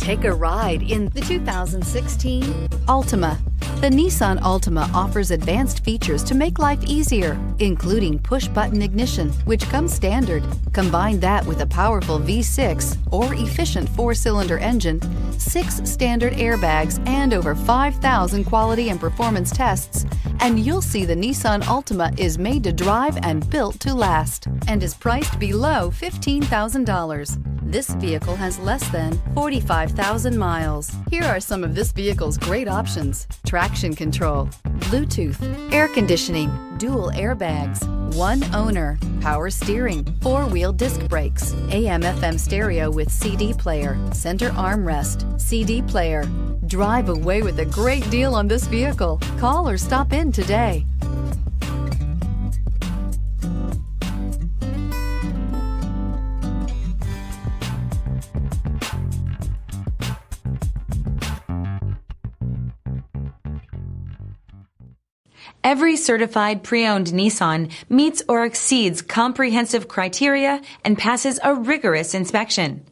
Take a ride in the 2016 Altima. The Nissan Altima offers advanced features to make life easier, including push-button ignition, which comes standard. Combine that with a powerful V6 or efficient 4-cylinder engine, 6 standard airbags, and over 5,000 quality and performance tests, and you'll see the Nissan Altima is made to drive and built to last, and is priced below $15,000. This vehicle has less than 45,000 miles. Here are some of this vehicle's great options: traction control, Bluetooth, air conditioning, dual airbags, one owner, power steering, 4-wheel disc brakes, AM/FM stereo with CD player, center armrest, CD player. Drive away with a great deal on this vehicle. Call or stop in today. Every certified pre-owned Nissan meets or exceeds comprehensive criteria and passes a rigorous inspection.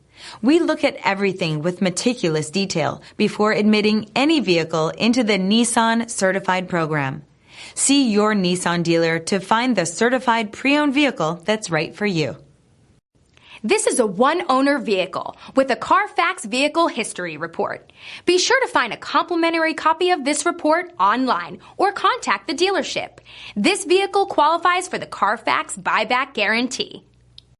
We look at everything with meticulous detail before admitting any vehicle into the Nissan Certified Program. See your Nissan dealer to find the certified pre-owned vehicle that's right for you. This is a one-owner vehicle with a Carfax Vehicle History Report. Be sure to find a complimentary copy of this report online or contact the dealership. This vehicle qualifies for the Carfax Buyback Guarantee.